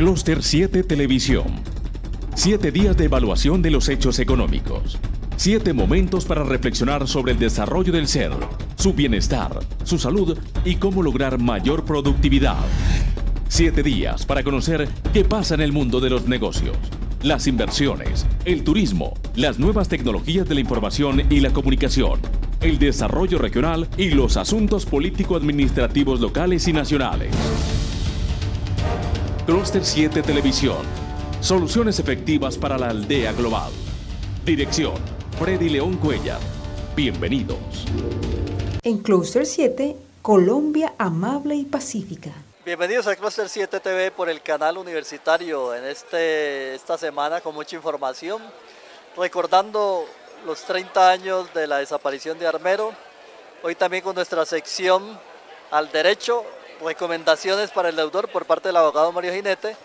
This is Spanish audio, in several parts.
Clúster 7 Televisión. 7 días de evaluación de los hechos económicos. 7 momentos para reflexionar sobre el desarrollo del ser, su bienestar, su salud y cómo lograr mayor productividad. 7 días para conocer qué pasa en el mundo de los negocios, las inversiones, el turismo, las nuevas tecnologías de la información y la comunicación, el desarrollo regional y los asuntos político-administrativos locales y nacionales. Clúster 7 Televisión. Soluciones efectivas para la aldea global. Dirección: Freddy León Cuellar. Bienvenidos. En Clúster 7, Colombia amable y pacífica. Bienvenidos a Clúster 7 TV por el canal universitario en esta semana con mucha información, recordando los 30 años de la desaparición de Armero, hoy también con nuestra sección al derecho, recomendaciones para el deudor por parte del abogado Mario Ginete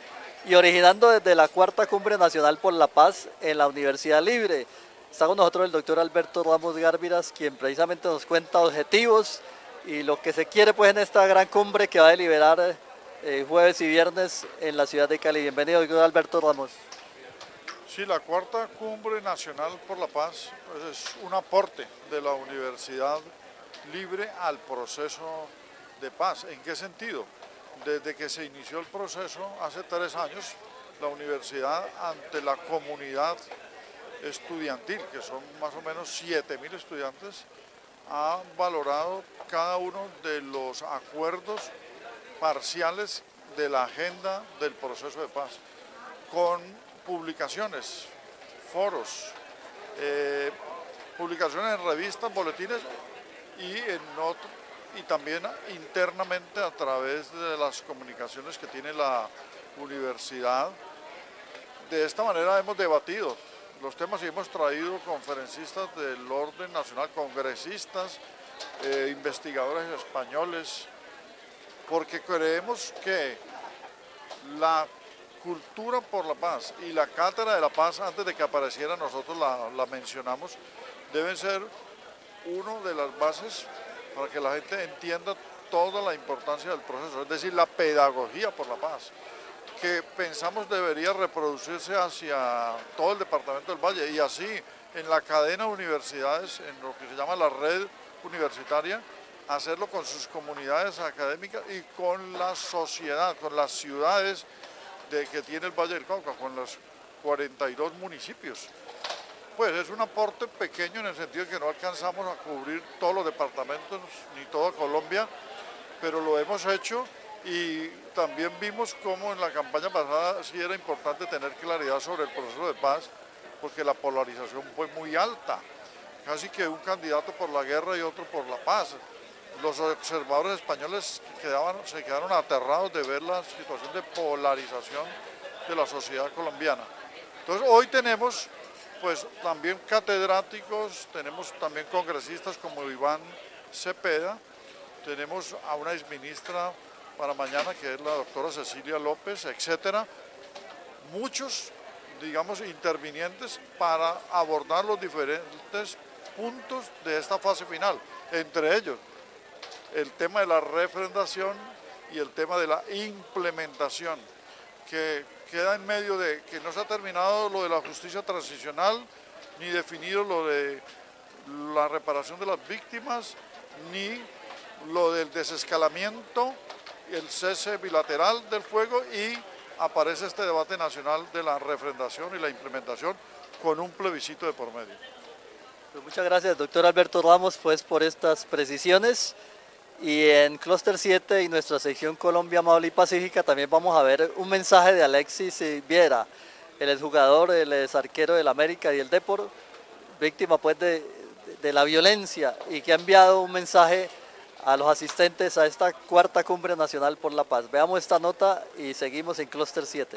y originando desde la Cuarta Cumbre Nacional por la Paz en la Universidad Libre. Está con nosotros el doctor Alberto Ramos Gárviras, quien precisamente nos cuenta objetivos y lo que se quiere pues en esta gran cumbre que va a deliberar jueves y viernes en la ciudad de Cali. Bienvenido, doctor Alberto Ramos. Sí, la Cuarta Cumbre Nacional por la Paz pues, es un aporte de la Universidad Libre al proceso de paz. ¿En qué sentido? Desde que se inició el proceso hace 3 años, la universidad ante la comunidad estudiantil, que son más o menos 7.000 estudiantes, ha valorado cada uno de los acuerdos parciales de la agenda del proceso de paz, con publicaciones, foros, publicaciones en revistas, boletines y también internamente a través de las comunicaciones que tiene la universidad. De esta manera hemos debatido los temas y hemos traído conferencistas del orden nacional, congresistas, investigadores españoles, porque creemos que la cultura por la paz y la cátedra de la paz, antes de que apareciera nosotros la mencionamos, deben ser una de las bases para que la gente entienda toda la importancia del proceso, es decir, la pedagogía por la paz, que pensamos debería reproducirse hacia todo el departamento del Valle y así en la cadena de universidades, en lo que se llama la red universitaria, hacerlo con sus comunidades académicas y con la sociedad, con las ciudades que tiene el Valle del Cauca, con los 42 municipios. Pues es un aporte pequeño en el sentido de que no alcanzamos a cubrir todos los departamentos ni toda Colombia, pero lo hemos hecho y también vimos cómo en la campaña pasada sí era importante tener claridad sobre el proceso de paz, porque la polarización fue muy alta, casi que un candidato por la guerra y otro por la paz. Los observadores españoles se quedaron aterrados de ver la situación de polarización de la sociedad colombiana. Entonces hoy tenemos pues también catedráticos, tenemos también congresistas como Iván Cepeda, tenemos a una exministra para mañana que es la doctora Cecilia López, etcétera. Muchos, digamos, intervinientes para abordar los diferentes puntos de esta fase final, entre ellos el tema de la refrendación y el tema de la implementación, que queda en medio de que no se ha terminado lo de la justicia transicional, ni definido lo de la reparación de las víctimas, ni lo del desescalamiento, el cese bilateral del fuego y aparece este debate nacional de la refrendación y la implementación con un plebiscito de por medio. Pues muchas gracias, doctor Alberto Ramos, pues por estas precisiones. Y en Clúster 7 y nuestra sección Colombia Amable y Pacífica también vamos a ver un mensaje de Alexis Viera, el exjugador, el exarquero del América y el Depor, víctima pues de la violencia y que ha enviado un mensaje a los asistentes a esta Cuarta Cumbre Nacional por la Paz. Veamos esta nota y seguimos en Clúster 7.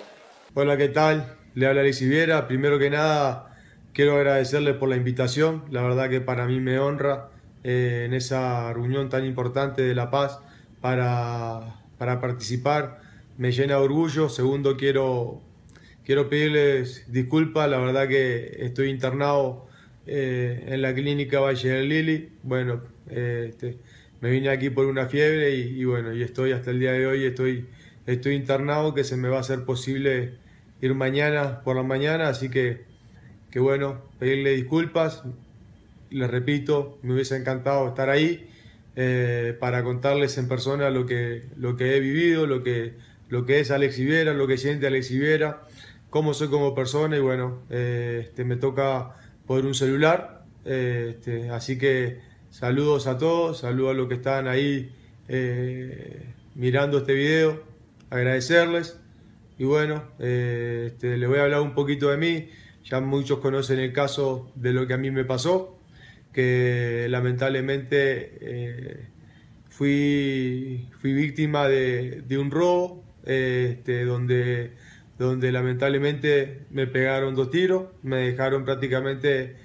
Hola, ¿qué tal? Le habla Alexis Viera. Primero que nada, quiero agradecerle por la invitación. La verdad que para mí me honra en esa reunión tan importante de La Paz para participar. Me llena de orgullo. Segundo, quiero pedirles disculpas. La verdad que estoy internado en la clínica Valle del Lili. Bueno, me vine aquí por una fiebre y bueno, y estoy hasta el día de hoy, estoy estoy internado, que se me va a hacer posible ir mañana por la mañana, así que bueno, pedirle disculpas. Les repito, me hubiese encantado estar ahí para contarles en persona lo que he vivido, lo que es Alexis Viera, lo que siente Alexis Viera, cómo soy como persona, y bueno, me toca por un celular, así que saludos a todos, saludos a los que están ahí mirando este video, agradecerles, y bueno, les voy a hablar un poquito de mí. Ya muchos conocen el caso de lo que a mí me pasó, que lamentablemente fui víctima de un robo, donde lamentablemente me pegaron 2 tiros, me dejaron prácticamente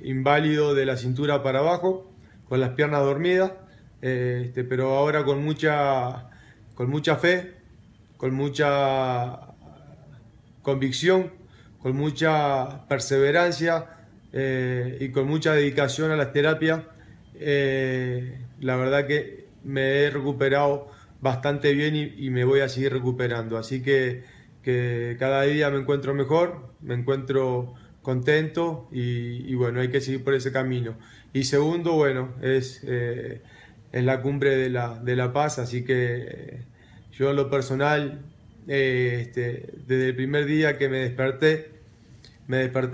inválido de la cintura para abajo, con las piernas dormidas, pero ahora con mucha fe, con mucha convicción, con mucha perseverancia y con mucha dedicación a las terapias, la verdad que me he recuperado bastante bien y me voy a seguir recuperando. Así que cada día me encuentro mejor, me encuentro contento y bueno, hay que seguir por ese camino. Y segundo, bueno, es la cumbre de la paz, así que yo en lo personal, desde el primer día que me desperté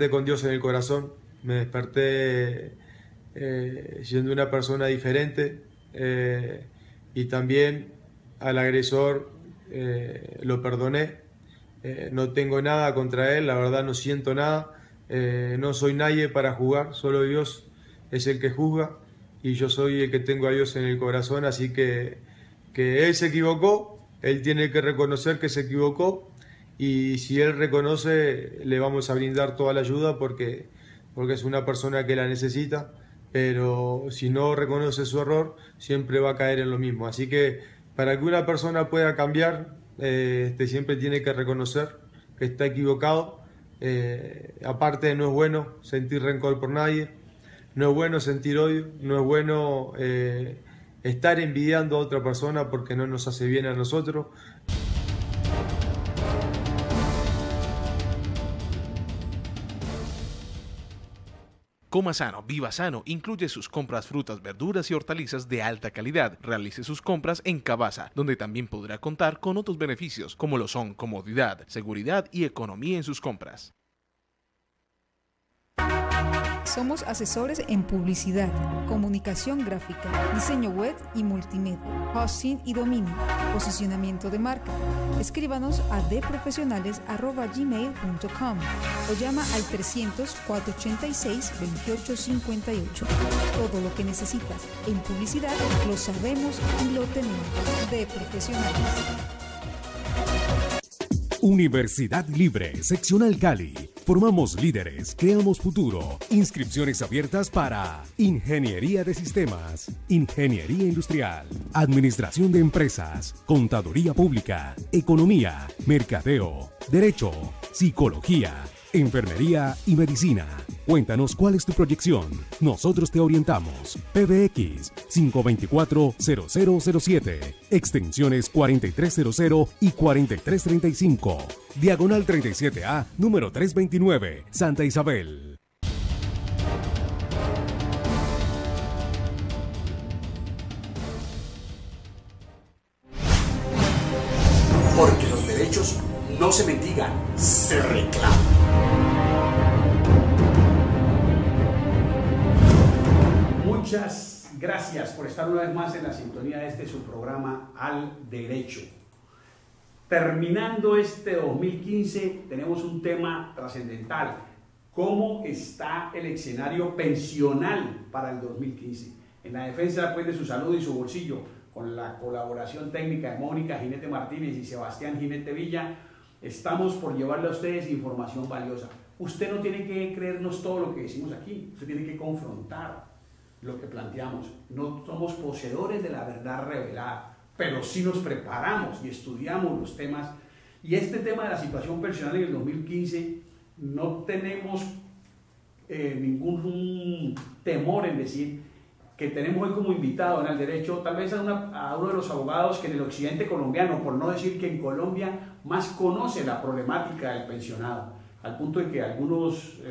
con Dios en el corazón, me desperté siendo una persona diferente, y también al agresor lo perdoné, no tengo nada contra él, la verdad no siento nada, no soy nadie para juzgar, solo Dios es el que juzga y yo soy el que tengo a Dios en el corazón, así que él se equivocó. Él tiene que reconocer que se equivocó y si él reconoce le vamos a brindar toda la ayuda porque es una persona que la necesita, pero si no reconoce su error siempre va a caer en lo mismo. Así que para que una persona pueda cambiar, siempre tiene que reconocer que está equivocado. Aparte no es bueno sentir rencor por nadie, no es bueno sentir odio, no es bueno estar envidiando a otra persona porque no nos hace bien a nosotros. Coma sano, viva sano, incluye sus compras frutas, verduras y hortalizas de alta calidad. Realice sus compras en Cabasa, donde también podrá contar con otros beneficios como lo son comodidad, seguridad y economía en sus compras. Somos asesores en publicidad, comunicación gráfica, diseño web y multimedia, hosting y dominio, posicionamiento de marca. Escríbanos a dprofesionales@gmail.com o llama al 300-486-2858. Todo lo que necesitas en publicidad lo sabemos y lo tenemos. De Profesionales. Universidad Libre, Seccional Cali. Formamos líderes, creamos futuro. Inscripciones abiertas para Ingeniería de Sistemas, Ingeniería Industrial, Administración de Empresas, Contaduría Pública, Economía, Mercadeo, Derecho, Psicología, Enfermería y Medicina. Cuéntanos cuál es tu proyección. Nosotros te orientamos. PBX 524-0007. Extensiones 4300 y 4335. Diagonal 37A, número 329, Santa Isabel. Porque los derechos no se mendigan, se reclaman. Muchas gracias por estar una vez más en la sintonía de su programa Al Derecho. Terminando este 2015, tenemos un tema trascendental. ¿Cómo está el escenario pensional para el 2015? En la defensa pues, de su salud y su bolsillo, con la colaboración técnica de Mónica Ginete Martínez y Sebastián Ginete Villa, estamos por llevarle a ustedes información valiosa. Usted no tiene que creernos todo lo que decimos aquí, usted tiene que confrontar lo que planteamos. No somos poseedores de la verdad revelada, pero sí nos preparamos y estudiamos los temas. Y este tema de la situación personal en el 2015, no tenemos ningún temor en decir que tenemos hoy como invitado en el derecho, tal vez a uno de los abogados que en el occidente colombiano, por no decir que en Colombia, más conoce la problemática del pensionado, al punto de que algunos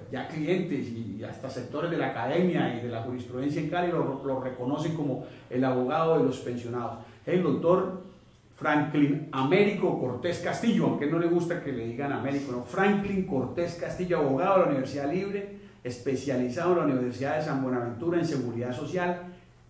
ya clientes y hasta sectores de la academia y de la jurisprudencia en Cali lo reconocen como el abogado de los pensionados. Es el doctor Franklin Américo Cortés Castillo, aunque no le gusta que le digan Américo, no, Franklin Cortés Castillo, abogado de la Universidad Libre, especializado en la Universidad de San Buenaventura en Seguridad Social,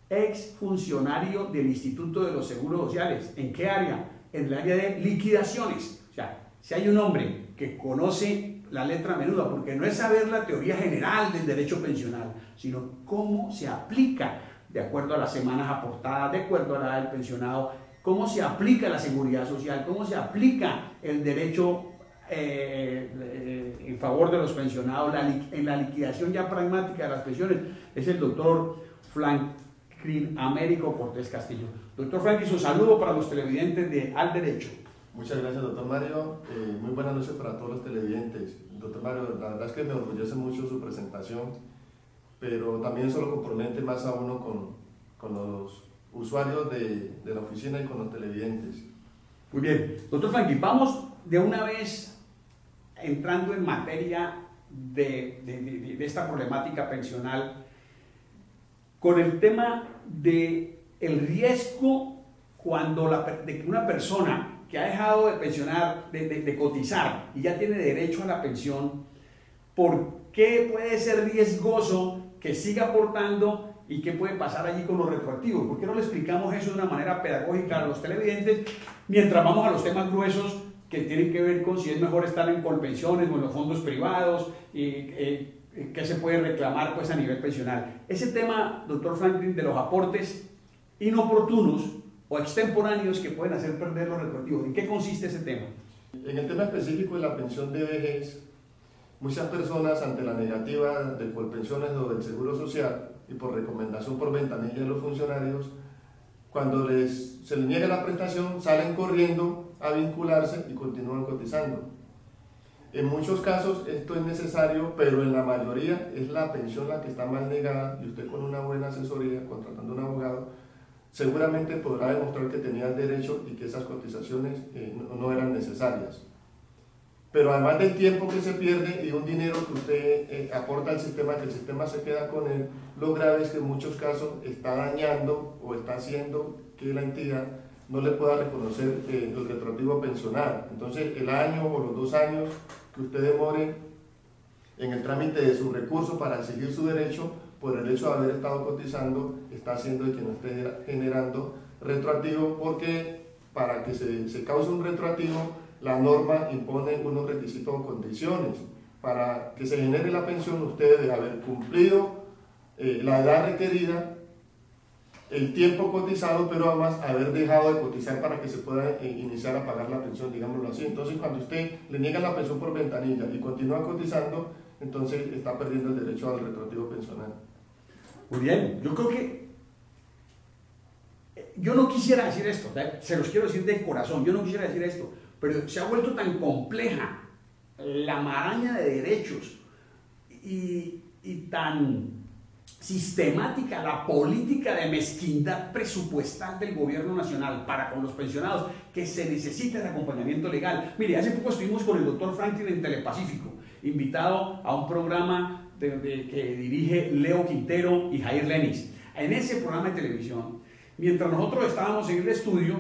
ex funcionario del Instituto de los Seguros Sociales. ¿En qué área? En el área de liquidaciones. O sea, si hay un hombre que conoce la letra menuda, porque no es saber la teoría general del derecho pensional, sino cómo se aplica de acuerdo a las semanas aportadas, de acuerdo a la edad del pensionado, cómo se aplica la seguridad social, cómo se aplica el derecho en favor de los pensionados, en la liquidación ya pragmática de las pensiones, es el doctor Franklin Américo Cortés Castillo. Doctor Franklin, un saludo para los televidentes de Al Derecho. Muchas gracias, doctor Mario. Muy buenas noches para todos los televidentes. Doctor Mario, la verdad es que me orgullece mucho su presentación, pero también eso lo compromete más a uno con los usuarios de la oficina y con los televidentes. Muy bien. Doctor Franklin, vamos de una vez entrando en materia de esta problemática pensional con el tema del riesgo de que una persona que ha dejado de pensionar, de cotizar y ya tiene derecho a la pensión, ¿por qué puede ser riesgoso que siga aportando y qué puede pasar allí con los retroactivos? ¿Por qué no le explicamos eso de una manera pedagógica a los televidentes mientras vamos a los temas gruesos que tienen que ver con si es mejor estar en colpensiones o en los fondos privados y qué se puede reclamar pues a nivel pensional? Ese tema, doctor Franklin, de los aportes inoportunos o extemporáneos que pueden hacer perder los retroactivos, ¿en qué consiste ese tema? En el tema específico de la pensión de vejez, muchas personas ante la negativa de colpensiones o del seguro social y por recomendación por ventanilla de los funcionarios, cuando se les niega la prestación, salen corriendo a vincularse y continúan cotizando. En muchos casos esto es necesario, pero en la mayoría es la pensión la que está mal negada y usted con una buena asesoría, contratando a un abogado, seguramente podrá demostrar que tenía el derecho y que esas cotizaciones no eran necesarias. Pero además del tiempo que se pierde y un dinero que usted aporta al sistema, que el sistema se queda con él, lo grave es que en muchos casos está dañando o está haciendo que la entidad no le pueda reconocer el retroactivo pensional. Entonces el año o los 2 años que usted demore en el trámite de su recurso para exigir su derecho, por el hecho de haber estado cotizando, está haciendo de que no esté generando retroactivo, porque para que se cause un retroactivo, la norma impone unos requisitos o condiciones. Para que se genere la pensión, usted debe haber cumplido la edad requerida, el tiempo cotizado, pero además haber dejado de cotizar para que se pueda iniciar a pagar la pensión, digámoslo así. Entonces, cuando usted le niega la pensión por ventanilla y continúa cotizando, entonces está perdiendo el derecho al retroactivo pensional. Muy bien, yo creo que yo no quisiera decir esto, se los quiero decir de corazón, yo no quisiera decir esto, pero se ha vuelto tan compleja la maraña de derechos y tan sistemática la política de mezquindad presupuestal del gobierno nacional para con los pensionados, que se necesita el acompañamiento legal. Mire, hace poco estuvimos con el doctor Franklin en Telepacífico, invitado a un programa que dirige Leo Quintero y Jair Lenis. En ese programa de televisión, mientras nosotros estábamos en el estudio,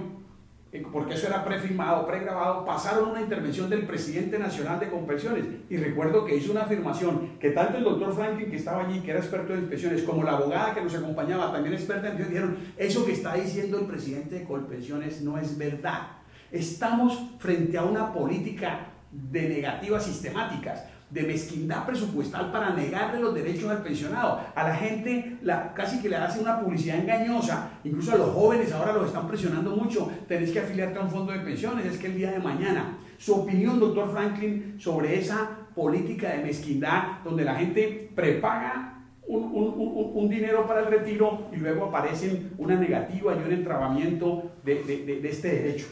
porque eso era prefilmado, pregrabado, pasaron una intervención del presidente nacional de Colpensiones, y recuerdo que hizo una afirmación que tanto el doctor Franklin, que estaba allí, que era experto en pensiones, como la abogada que nos acompañaba, también experta en pensiones, dijeron: eso que está diciendo el presidente de Colpensiones no es verdad. Estamos frente a una política de negativas sistemáticas, de mezquindad presupuestal para negarle los derechos al pensionado. A la gente casi que le hace una publicidad engañosa, incluso a los jóvenes ahora los están presionando mucho: tenés que afiliarte a un fondo de pensiones, es que el día de mañana. Su opinión, doctor Franklin, sobre esa política de mezquindad donde la gente prepaga un dinero para el retiro y luego aparecen una negativa y un entrabamiento de este derecho.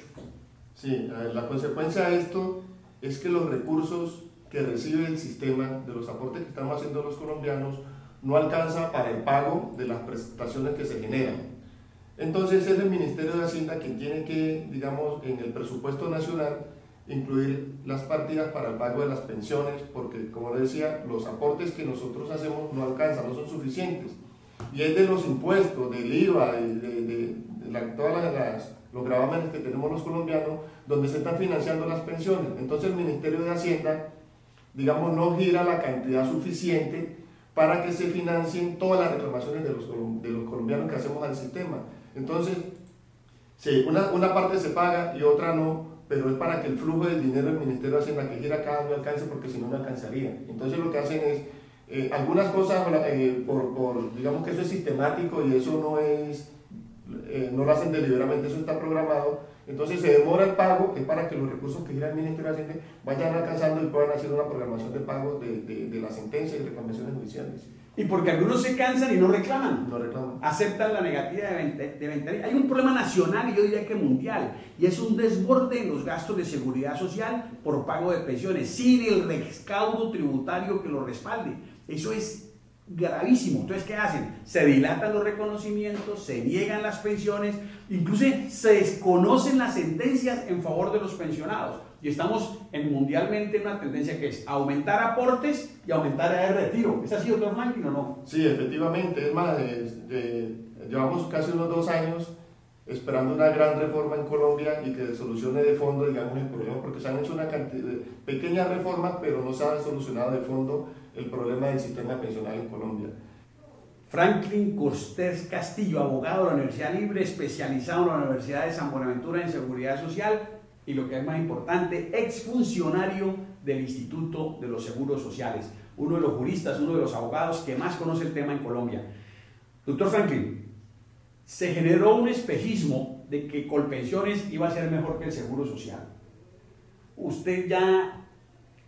Sí, la consecuencia de esto es que los recursos que recibe el sistema de los aportes que estamos haciendo los colombianos no alcanza para el pago de las prestaciones que se generan. Entonces es el Ministerio de Hacienda quien tiene que, digamos, en el presupuesto nacional incluir las partidas para el pago de las pensiones, porque como les decía, los aportes que nosotros hacemos no alcanzan, no son suficientes. Y es de los impuestos, del IVA, todos los gravámenes que tenemos los colombianos, donde se están financiando las pensiones. Entonces el Ministerio de Hacienda, digamos, no gira la cantidad suficiente para que se financien todas las reclamaciones de los colombianos que hacemos al sistema. Entonces, sí, una parte se paga y otra no, pero es para que el flujo del dinero del Ministerio de Hacienda que gira cada año alcance, porque si no, no alcanzaría. Entonces lo que hacen es, algunas cosas, digamos que eso es sistemático y eso no lo hacen deliberadamente, eso está programado. Entonces se demora el pago, que es para que los recursos que gira el Ministerio de Hacienda vayan alcanzando y puedan hacer una programación de pago de las sentencias y reclamaciones judiciales. Y porque algunos se cansan y no reclaman. No reclaman. Aceptan la negativa de ventanilla. Hay un problema nacional y yo diría que mundial, y es un desborde en los gastos de seguridad social por pago de pensiones, sin el recaudo tributario que lo respalde. Eso es gravísimo. Entonces, ¿qué hacen? Se dilatan los reconocimientos, se niegan las pensiones, incluso se desconocen las sentencias en favor de los pensionados. Y estamos mundialmente en una tendencia que es aumentar aportes y aumentar el retiro. ¿Es así, doctor Franklin, o no? Sí, efectivamente. Es más, llevamos casi unos 2 años esperando una gran reforma en Colombia y que solucione de fondo, digamos, el problema, porque se han hecho una cantidad de pequeñas reformas, pero no se ha solucionado de fondo el problema del sistema pensional en Colombia. Franklin Cortés Castillo, abogado de la Universidad Libre, especializado en la Universidad de San Buenaventura en Seguridad Social y, lo que es más importante, exfuncionario del Instituto de los Seguros Sociales, uno de los juristas, uno de los abogados que más conoce el tema en Colombia. Doctor Franklin, se generó un espejismo de que Colpensiones iba a ser mejor que el Seguro Social. Usted ya,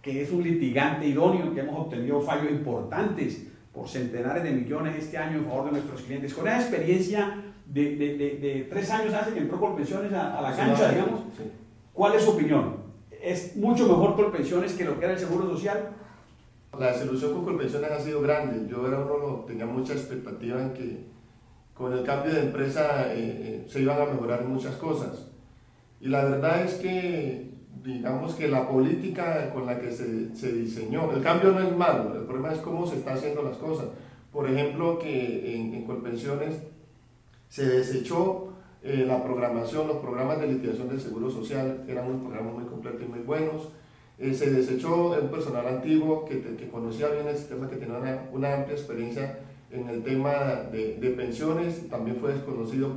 que es un litigante idóneo, que hemos obtenido fallos importantes por centenares de millones este año en favor de nuestros clientes, con esa experiencia de 3 años hace que entró Colpensiones a la cancha, digamos, sí. ¿Cuál es su opinión? ¿Es mucho mejor Colpensiones que lo que era el Seguro Social? La desilusión con Colpensiones ha sido grande. Yo tenía mucha expectativa en que con el cambio de empresa se iban a mejorar muchas cosas. Y la verdad es que, digamos que la política con la que se diseñó, el cambio no es malo, el problema es cómo se están haciendo las cosas. Por ejemplo, que en Colpensiones se desechó la programación, los programas de liquidación del Seguro Social, que eran unos programas muy completos y muy buenos. Se desechó el personal antiguo que conocía bien el sistema, que tenía una amplia experiencia en el tema de pensiones, también fue desconocido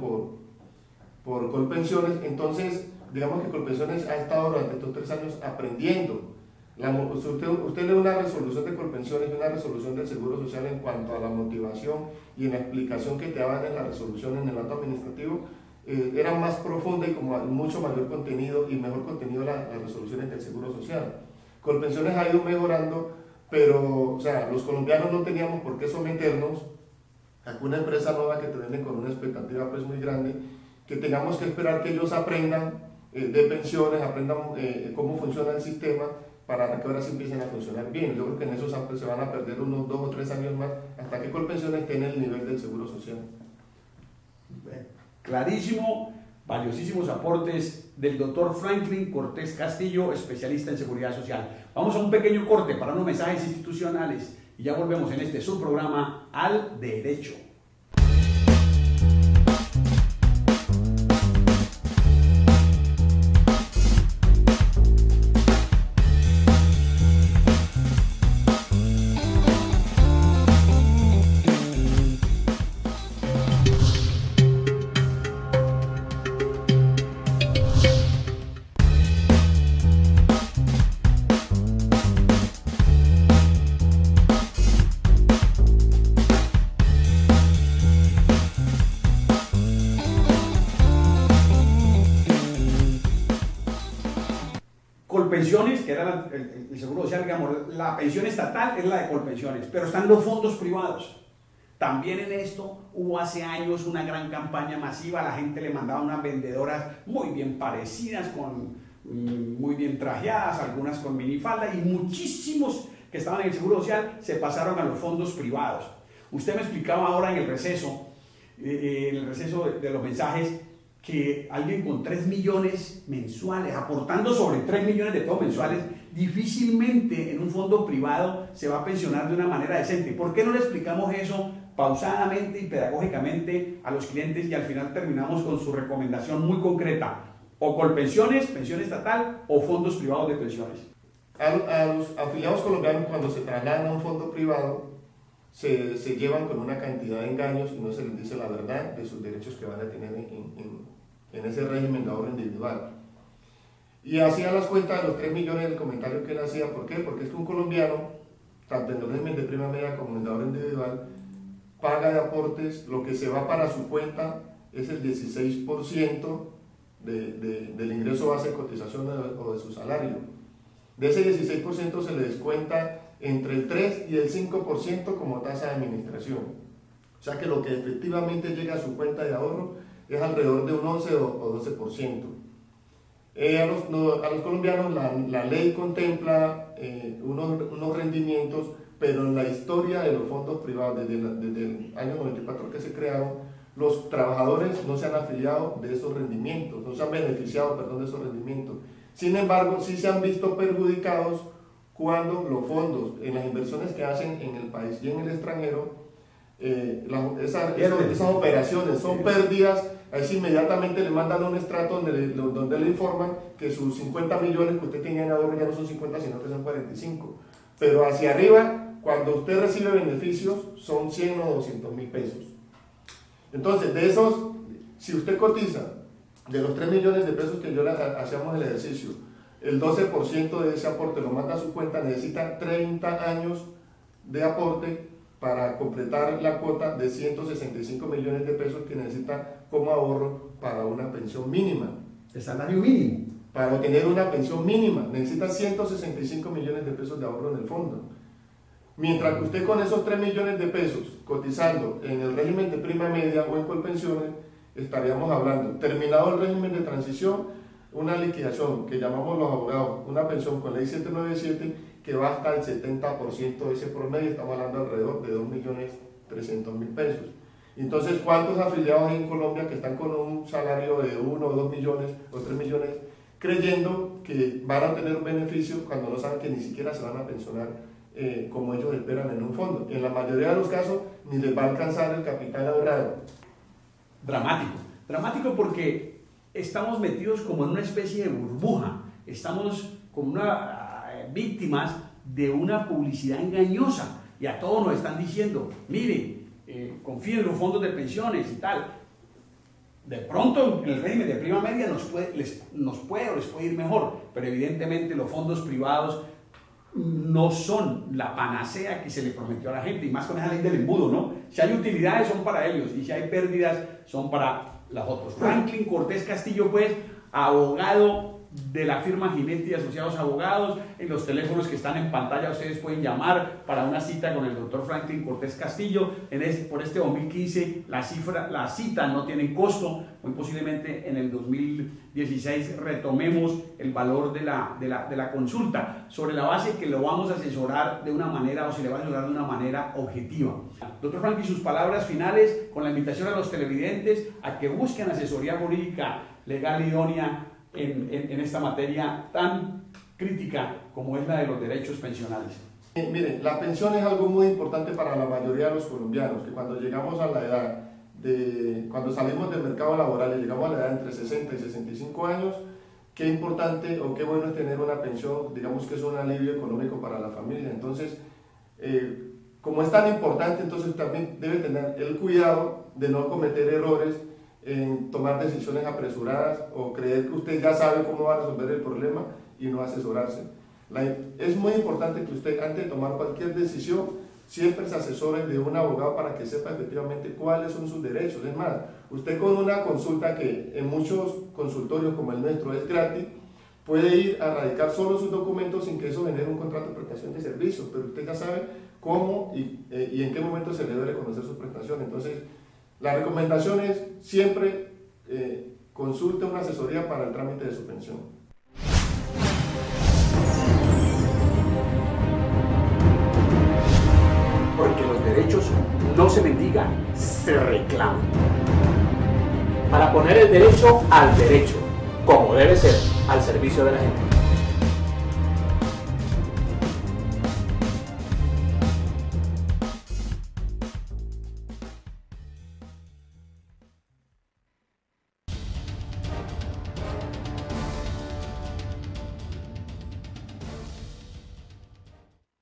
por Colpensiones. Entonces, digamos que Colpensiones ha estado durante estos 3 años aprendiendo. Usted lee una resolución de Colpensiones y una resolución del Seguro Social en cuanto a la motivación y en la explicación que te daban en la resolución en el acto administrativo, era más profunda y con mucho mayor contenido y mejor contenido las resoluciones del Seguro Social. Colpensiones ha ido mejorando, pero o sea, los colombianos no teníamos por qué someternos a una empresa nueva que te vende con una expectativa pues muy grande, que tengamos que esperar que ellos aprendan de pensiones, aprendan cómo funciona el sistema, para que ahora sí empiecen a funcionar bien. Yo creo que en eso se van a perder unos 2 o 3 años más hasta que Colpensiones esté en el nivel del Seguro Social. Clarísimo, valiosísimos aportes del doctor Franklin Cortés Castillo, especialista en seguridad social. Vamos a un pequeño corte para unos mensajes institucionales y ya volvemos en este subprograma Al Derecho. Colpensiones, que era el Seguro Social, digamos, la pensión estatal es la de Colpensiones, pero están los fondos privados. También en esto hubo hace años una gran campaña masiva, la gente le mandaba unas vendedoras muy bien parecidas, muy bien trajeadas, algunas con minifalda, y muchísimos que estaban en el Seguro Social se pasaron a los fondos privados. Usted me explicaba ahora en el receso de los mensajes, que alguien con 3 millones mensuales, aportando sobre 3 millones de pesos mensuales, difícilmente en un fondo privado se va a pensionar de una manera decente. ¿Por qué no le explicamos eso pausadamente y pedagógicamente a los clientes y al final terminamos con su recomendación muy concreta? O Colpensiones, pensión estatal, o fondos privados de pensiones. A los afiliados colombianos, cuando se trasladan a un fondo privado, se llevan con una cantidad de engaños y no se les dice la verdad de sus derechos que van a tener en ese régimen de ahorro individual. Y hacía las cuentas de los 3 millones del comentario que él hacía. ¿Por qué? Porque es que un colombiano, tanto en el régimen de prima media como en el ahorro individual, paga de aportes, lo que se va para su cuenta es el 16% del ingreso base de cotización o de su salario. De ese 16% se le descuenta entre el 3 y el 5% como tasa de administración. O sea que lo que efectivamente llega a su cuenta de ahorro es alrededor de un 11 o 12%. A los colombianos la ley contempla unos rendimientos, pero en la historia de los fondos privados, desde el año 94 que se crearon, los trabajadores no se han afiliado de esos rendimientos, no se han beneficiado, de esos rendimientos. Sin embargo, sí se han visto perjudicados cuando los fondos en las inversiones que hacen en el país y en el extranjero, esas operaciones son pérdidas. Así inmediatamente le mandan un extracto donde le informan que sus 50 millones que usted tenía en ahorro ya no son 50, sino que son 45. Pero hacia arriba, cuando usted recibe beneficios, son 100 o 200 mil pesos. Entonces, de esos, si usted cotiza, de los 3 millones de pesos que yo le hacíamos el ejercicio, el 12% de ese aporte lo manda a su cuenta, necesita 30 años de aporte para completar la cuota de 165 millones de pesos que necesita como ahorro para una pensión mínima. ¿El salario mínimo? Para obtener una pensión mínima necesita 165 millones de pesos de ahorro en el fondo. Mientras que usted con esos 3 millones de pesos cotizando en el régimen de prima media o en Colpensiones, estaríamos hablando, terminado el régimen de transición, una liquidación que llamamos los abogados, una pensión con ley 797 que va hasta el 70% de ese promedio, estamos hablando alrededor de 2.300.000 pesos. Entonces, ¿cuántos afiliados hay en Colombia que están con un salario de 1 o 2 millones o 3 millones creyendo que van a tener un beneficio cuando no saben que ni siquiera se van a pensionar como ellos esperan en un fondo? En la mayoría de los casos ni les va a alcanzar el capital ahorrado. Dramático porque estamos metidos como en una especie de burbuja, estamos como víctimas de una publicidad engañosa y a todos nos están diciendo, miren, confíen en los fondos de pensiones y tal. De pronto en el régimen de prima media les puede ir mejor, pero evidentemente los fondos privados no son la panacea que se le prometió a la gente, y más con esa ley del embudo, ¿no? Si hay utilidades son para ellos y si hay pérdidas son para los otros. Franklin Cortés Castillo, pues, abogado de la firma Ginetti y Asociados Abogados. En los teléfonos que están en pantalla ustedes pueden llamar para una cita con el doctor Franklin Cortés Castillo. Por este 2015 la cita no tiene costo, muy posiblemente en el 2016 retomemos el valor de la consulta, sobre la base que lo vamos a asesorar de una manera, o se le va a asesorar de una manera objetiva. Doctor Franklin, sus palabras finales con la invitación a los televidentes a que busquen asesoría jurídica legal idónea en esta materia tan crítica como es la de los derechos pensionales. Miren, la pensión es algo muy importante para la mayoría de los colombianos, que cuando llegamos a la edad cuando salimos del mercado laboral y llegamos a la edad entre 60 y 65 años, qué importante o qué bueno es tener una pensión, digamos que es un alivio económico para la familia. Entonces, como es tan importante, entonces también debe tener el cuidado de no cometer errores en tomar decisiones apresuradas o creer que usted ya sabe cómo va a resolver el problema y no asesorarse. Es muy importante que usted, antes de tomar cualquier decisión, siempre se asesore de un abogado para que sepa efectivamente cuáles son sus derechos. Es más, usted con una consulta que en muchos consultorios como el nuestro es gratis, puede ir a radicar solo sus documentos sin que eso genere un contrato de prestación de servicios, pero usted ya sabe cómo y en qué momento se le debe reconocer su prestación. Entonces, la recomendación es siempre consulte una asesoría para el trámite de su pensión. Porque los derechos derechos no se mendiga, se reclama. Para poner el derecho al derecho, como debe ser, al servicio de la gente.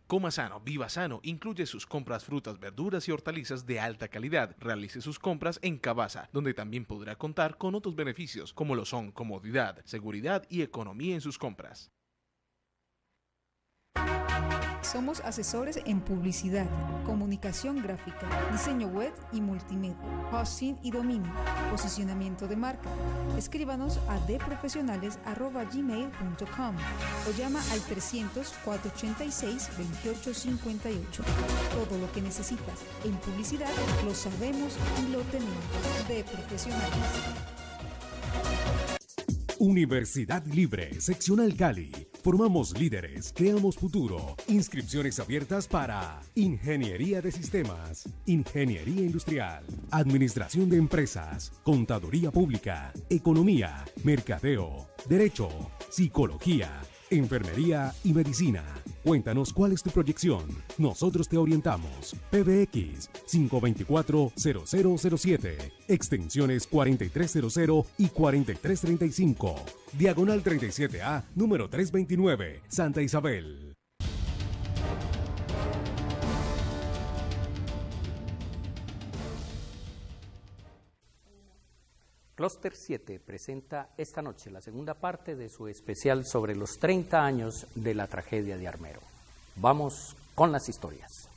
Coma sano, viva sano, incluye sus compras frutas, verduras y hortalizas de alta calidad. Realice sus compras en Cabasa, donde también podrá contar con otros beneficios como lo son comodidad, seguridad y economía en sus compras. Somos asesores en publicidad, comunicación gráfica, diseño web y multimedia, hosting y dominio, posicionamiento de marca. Escríbanos a dprofesionales@gmail.com o llama al 300-486-2858. Todo lo que necesitas en publicidad lo sabemos y lo tenemos. De Profesionales. Universidad Libre, Seccional Cali. Formamos líderes, creamos futuro. Inscripciones abiertas para Ingeniería de Sistemas, Ingeniería Industrial, Administración de Empresas, Contaduría Pública, Economía, Mercadeo, Derecho, Psicología, Enfermería y Medicina. Cuéntanos cuál es tu proyección. Nosotros te orientamos. PBX 524-0007. Extensiones 4300 y 4335. Diagonal 37A, número 329, Santa Isabel. Cluster 7 presenta esta noche la segunda parte de su especial sobre los 30 años de la tragedia de Armero. Vamos con las historias.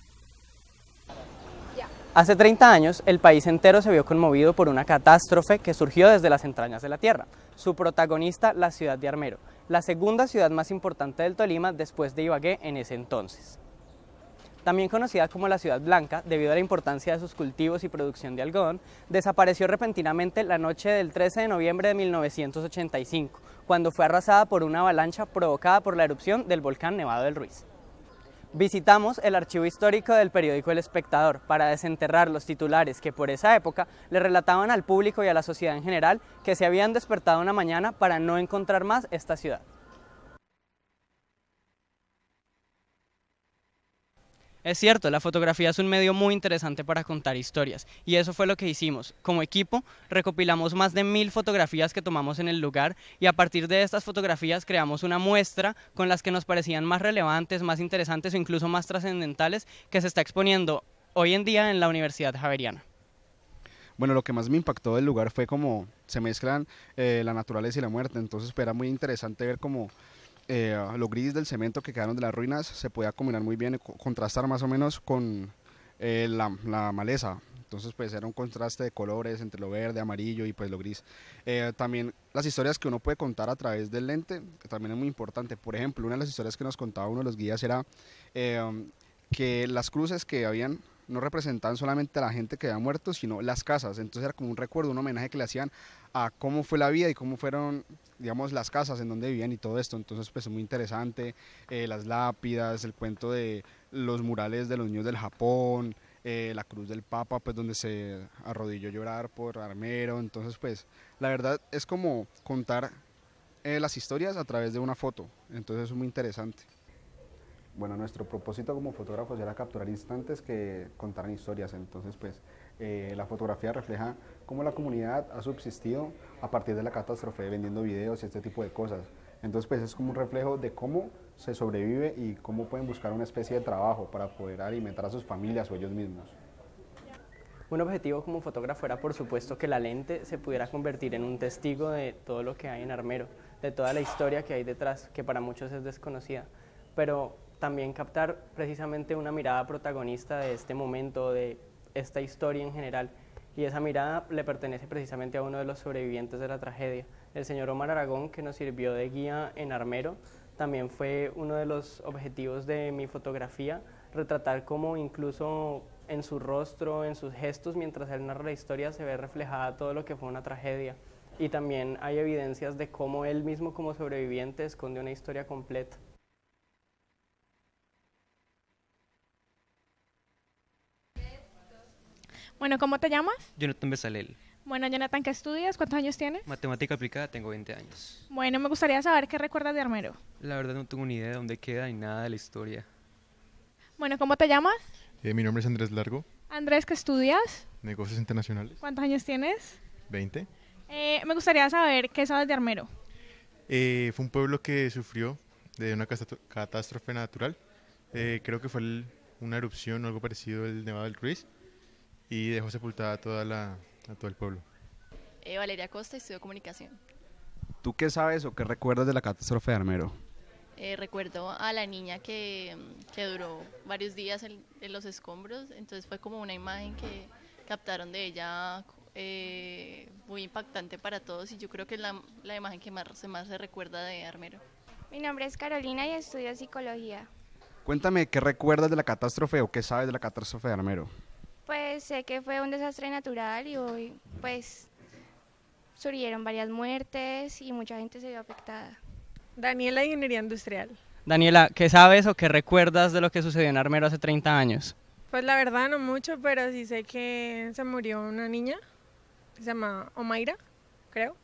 Hace 30 años, el país entero se vio conmovido por una catástrofe que surgió desde las entrañas de la tierra. Su protagonista, la ciudad de Armero, la segunda ciudad más importante del Tolima después de Ibagué en ese entonces. También conocida como la Ciudad Blanca, debido a la importancia de sus cultivos y producción de algodón, desapareció repentinamente la noche del 13 de noviembre de 1985, cuando fue arrasada por una avalancha provocada por la erupción del volcán Nevado del Ruiz. Visitamos el archivo histórico del periódico El Espectador para desenterrar los titulares que por esa época le relataban al público y a la sociedad en general que se habían despertado una mañana para no encontrar más esta ciudad. Es cierto, la fotografía es un medio muy interesante para contar historias, y eso fue lo que hicimos. Como equipo, recopilamos más de 1000 fotografías que tomamos en el lugar, y a partir de estas fotografías creamos una muestra con las que nos parecían más relevantes, más interesantes o incluso más trascendentales, que se está exponiendo hoy en día en la Universidad Javeriana. Bueno, lo que más me impactó del lugar fue cómo se mezclan la naturaleza y la muerte, entonces era muy interesante ver cómo lo gris del cemento que quedaron de las ruinas se podía combinar muy bien, contrastar más o menos con la maleza. Entonces pues era un contraste de colores entre lo verde, amarillo y pues lo gris. También las historias que uno puede contar a través del lente, que también es muy importante. Por ejemplo, una de las historias que nos contaba uno de los guías era que las cruces que habían no representaban solamente a la gente que había muerto, sino las casas. Entonces era como un recuerdo, un homenaje que le hacían a cómo fue la vida y cómo fueron, digamos, las casas en donde vivían y todo esto. Entonces pues es muy interesante, las lápidas, el cuento de los murales de los niños del Japón, la cruz del Papa, pues donde se arrodilló a llorar por Armero. Entonces pues la verdad es como contar las historias a través de una foto, entonces es muy interesante. Bueno, nuestro propósito como fotógrafos era capturar instantes que contaran historias, entonces pues la fotografía refleja cómo la comunidad ha subsistido a partir de la catástrofe, vendiendo videos y este tipo de cosas. Entonces pues es como un reflejo de cómo se sobrevive y cómo pueden buscar una especie de trabajo para poder alimentar a sus familias o ellos mismos. Un objetivo como fotógrafo era por supuesto que la lente se pudiera convertir en un testigo de todo lo que hay en Armero, de toda la historia que hay detrás, que para muchos es desconocida, pero también captar precisamente una mirada protagonista de este momento, de esta historia en general, y esa mirada le pertenece precisamente a uno de los sobrevivientes de la tragedia, el señor Omar Aragón, que nos sirvió de guía en Armero. También fue uno de los objetivos de mi fotografía, retratar cómo incluso en su rostro, en sus gestos, mientras él narra la historia, se ve reflejada todo lo que fue una tragedia, y también hay evidencias de cómo él mismo como sobreviviente esconde una historia completa. Bueno, ¿cómo te llamas? Jonathan Besalel. Bueno, Jonathan, ¿qué estudias? ¿Cuántos años tienes? Matemática aplicada, tengo 20 años. Bueno, me gustaría saber qué recuerdas de Armero. La verdad no tengo ni idea de dónde queda ni nada de la historia. Bueno, ¿cómo te llamas? Mi nombre es Andrés Largo. Andrés, ¿qué estudias? Negocios internacionales. ¿Cuántos años tienes? 20. Me gustaría saber qué sabes de Armero. Fue un pueblo que sufrió de una catástrofe natural. Creo que fue una erupción o algo parecido del Nevado del Ruiz y dejó sepultada a todo el pueblo. Valeria Costa, estudio comunicación. ¿Tú qué sabes o qué recuerdas de la catástrofe de Armero? Recuerdo a la niña que duró varios días en los escombros, entonces fue como una imagen que captaron de ella muy impactante para todos y yo creo que es la imagen que más se recuerda de Armero. Mi nombre es Carolina y estudio psicología. Cuéntame, ¿qué recuerdas de la catástrofe o qué sabes de la catástrofe de Armero? Pues sé que fue un desastre natural y hoy pues surgieron varias muertes y mucha gente se vio afectada. Daniela, Ingeniería Industrial. Daniela, ¿qué sabes o qué recuerdas de lo que sucedió en Armero hace 30 años? Pues la verdad no mucho, pero sí sé que se murió una niña, que se llama Omaira, creo,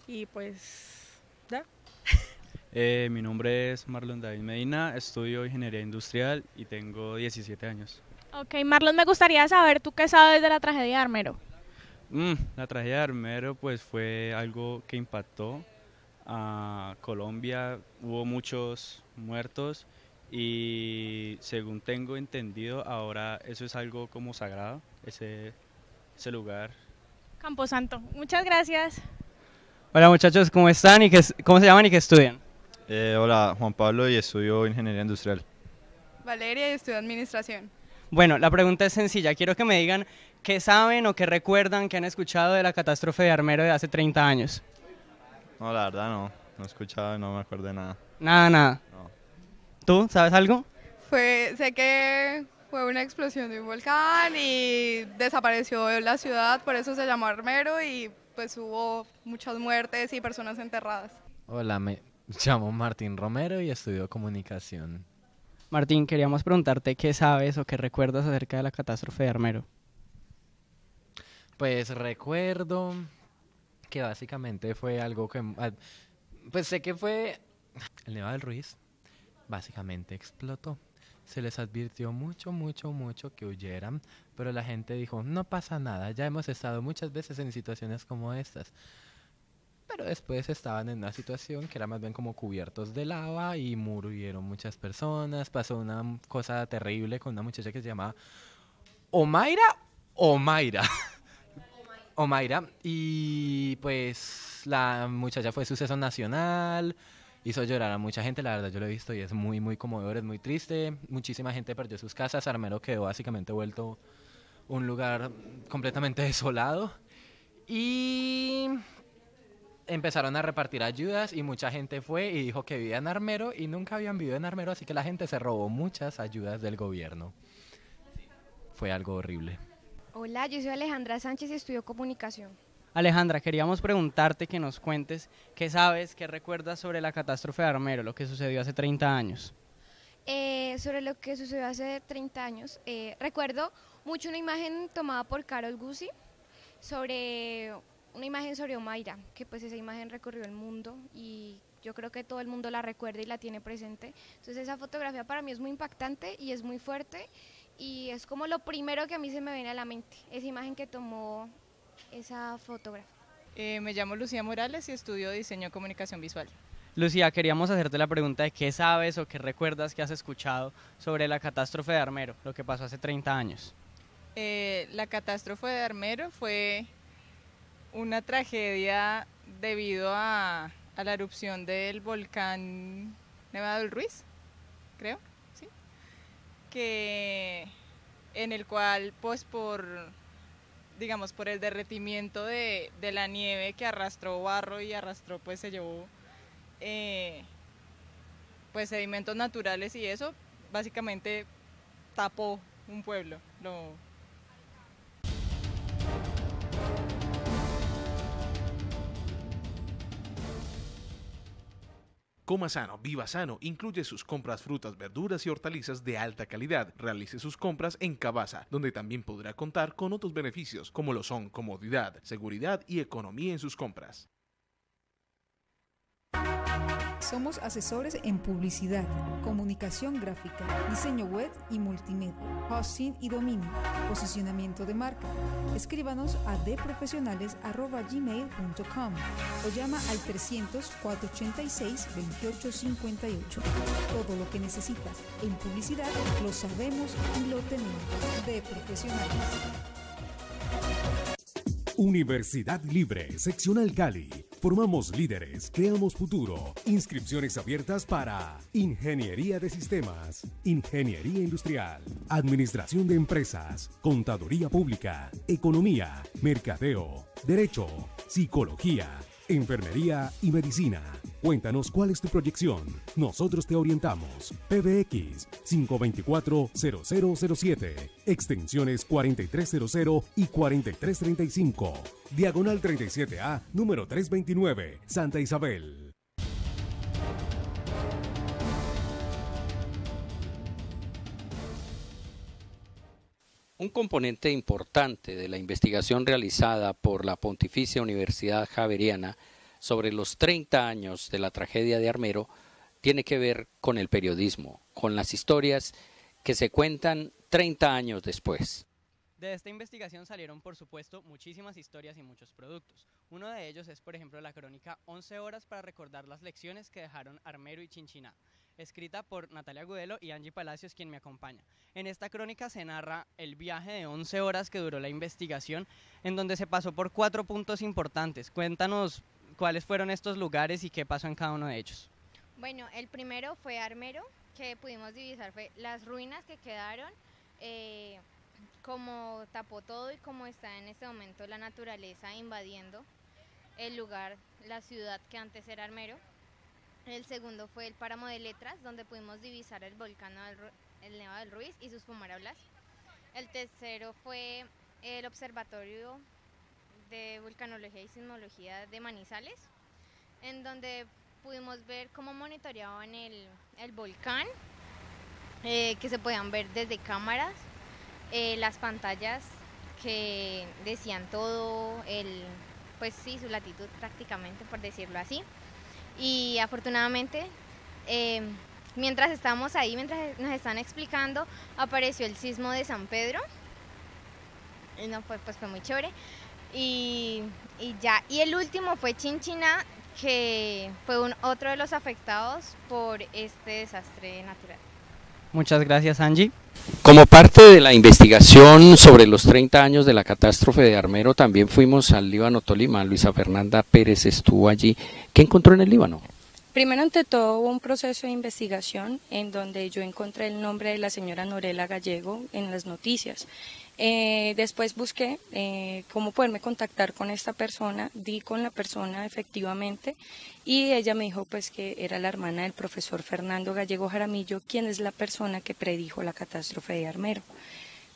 y pues ya. Mi nombre es Marlon David Medina, estudio Ingeniería Industrial y tengo 17 años. Ok, Marlon, me gustaría saber tú qué sabes de la tragedia de Armero. La tragedia de Armero pues fue algo que impactó a Colombia, hubo muchos muertos y según tengo entendido ahora eso es algo como sagrado, ese lugar. Camposanto, muchas gracias. Hola muchachos, ¿cómo están y cómo se llaman y qué estudian? Hola, Juan Pablo y estudio Ingeniería Industrial. Valeria y estudio Administración. Bueno, la pregunta es sencilla, quiero que me digan qué saben o qué recuerdan, qué han escuchado de la catástrofe de Armero de hace 30 años. No, la verdad no he escuchado, no me acuerdo de nada. Nada. No. ¿Tú sabes algo? Sé que fue una explosión de un volcán y desapareció la ciudad, por eso se llamó Armero y pues hubo muchas muertes y personas enterradas. Hola, me llamo Martín Romero y estudio comunicación. Martín, queríamos preguntarte qué sabes o qué recuerdas acerca de la catástrofe de Armero. Pues recuerdo que básicamente fue algo que... Pues sé que fue... El Nevado del Ruiz básicamente explotó. Se les advirtió mucho que huyeran, pero la gente dijo, no pasa nada, ya hemos estado muchas veces en situaciones como estas. Pero después estaban en una situación que era más bien como cubiertos de lava y murieron muchas personas. Pasó una cosa terrible con una muchacha que se llamaba Omaira. Y pues la muchacha fue suceso nacional, hizo llorar a mucha gente, la verdad yo lo he visto y es muy conmovedor, es muy triste. Muchísima gente perdió sus casas, Armero quedó básicamente vuelto un lugar completamente desolado. Y empezaron a repartir ayudas y mucha gente fue y dijo que vivía en Armero y nunca habían vivido en Armero, así que la gente se robó muchas ayudas del gobierno. Fue algo horrible. Hola, yo soy Alejandra Sánchez y estudio comunicación. Alejandra, queríamos preguntarte que nos cuentes qué sabes, qué recuerdas sobre la catástrofe de Armero, lo que sucedió hace 30 años. Sobre lo que sucedió hace 30 años, recuerdo mucho una imagen tomada por Carol Guzzi una imagen sobre Omaira, que pues esa imagen recorrió el mundo y yo creo que todo el mundo la recuerda y la tiene presente. Entonces esa fotografía para mí es muy impactante y es muy fuerte y es como lo primero que a mí se me viene a la mente, esa imagen que tomó esa fotógrafa. Me llamo Lucía Morales y estudio diseño y comunicación visual. Lucía, queríamos hacerte la pregunta de qué sabes o qué recuerdas que has escuchado sobre la catástrofe de Armero, lo que pasó hace 30 años. La catástrofe de Armero fue una tragedia debido a la erupción del volcán Nevado del Ruiz, creo, ¿sí? En el cual, pues por el derretimiento de la nieve que arrastró barro y pues se llevó pues sedimentos naturales y eso básicamente tapó un pueblo. Coma sano, viva sano, incluye sus compras frutas, verduras y hortalizas de alta calidad. Realice sus compras en Cabasa, donde también podrá contar con otros beneficios, como lo son comodidad, seguridad y economía en sus compras. Somos asesores en publicidad, comunicación gráfica, diseño web y multimedia, hosting y dominio, posicionamiento de marca. Escríbanos a dprofesionales@gmail.com o llama al 300-486-2858. Todo lo que necesitas en publicidad lo sabemos y lo tenemos. De Profesionales. Universidad Libre, Seccional Cali. Formamos líderes, creamos futuro. Inscripciones abiertas para Ingeniería de Sistemas, Ingeniería Industrial, Administración de Empresas, Contaduría Pública, Economía, Mercadeo, Derecho, Psicología, Enfermería y Medicina. Cuéntanos cuál es tu proyección. Nosotros te orientamos. PBX 524-0007. Extensiones 4300 y 4335. Diagonal 37A, número 329, Santa Isabel. Un componente importante de la investigación realizada por la Pontificia Universidad Javeriana sobre los 30 años de la tragedia de Armero tiene que ver con el periodismo, con las historias que se cuentan 30 años después. De esta investigación salieron, por supuesto, muchísimas historias y muchos productos. Uno de ellos es, por ejemplo, la crónica 11 horas para recordar las lecciones que dejaron Armero y Chinchiná, escrita por Natalia Gudelo y Angie Palacios, quien me acompaña. En esta crónica se narra el viaje de 11 horas que duró la investigación, en donde se pasó por 4 puntos importantes. Cuéntanos cuáles fueron estos lugares y qué pasó en cada uno de ellos. Bueno, el primero fue Armero, que pudimos divisar fue las ruinas que quedaron, cómo tapó todo y cómo está en este momento la naturaleza invadiendo el lugar, la ciudad que antes era Armero. El segundo fue el Páramo de Letras, donde pudimos divisar el volcán el Nevado del Ruiz y sus fumarolas. El tercero fue el Observatorio de Vulcanología y Sismología de Manizales, en donde pudimos ver cómo monitoreaban el volcán, que se podían ver desde cámaras, las pantallas que decían todo, pues sí, su latitud prácticamente, por decirlo así. Y afortunadamente, mientras estábamos ahí, mientras nos están explicando, apareció el sismo de San Pedro. Y no, pues fue muy chévere. Y ya. Y el último fue Chinchiná, que fue otro de los afectados por este desastre natural. Muchas gracias, Angie. Como parte de la investigación sobre los 30 años de la catástrofe de Armero, también fuimos al Líbano Tolima. Luisa Fernanda Pérez estuvo allí. ¿Qué encontró en el Líbano? Primero, ante todo, hubo un proceso de investigación en donde yo encontré el nombre de la señora Norela Gallego en las noticias. Después busqué cómo poderme contactar con esta persona, di con la persona efectivamente y ella me dijo pues que era la hermana del profesor Fernando Gallego Jaramillo, quien es la persona que predijo la catástrofe de Armero.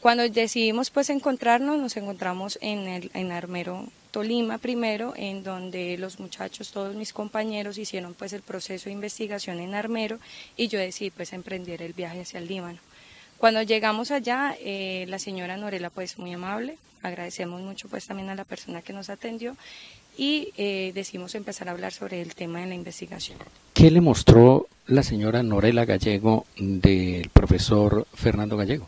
Cuando decidimos pues encontrarnos, nos encontramos en Armero Tolima primero, en donde los muchachos, todos mis compañeros hicieron pues el proceso de investigación en Armero y yo decidí pues emprender el viaje hacia el Líbano. Cuando llegamos allá, la señora Norela pues muy amable, agradecemos mucho pues también a la persona que nos atendió y decidimos empezar a hablar sobre el tema de la investigación. ¿Qué le mostró la señora Norela Gallego del profesor Fernando Gallego?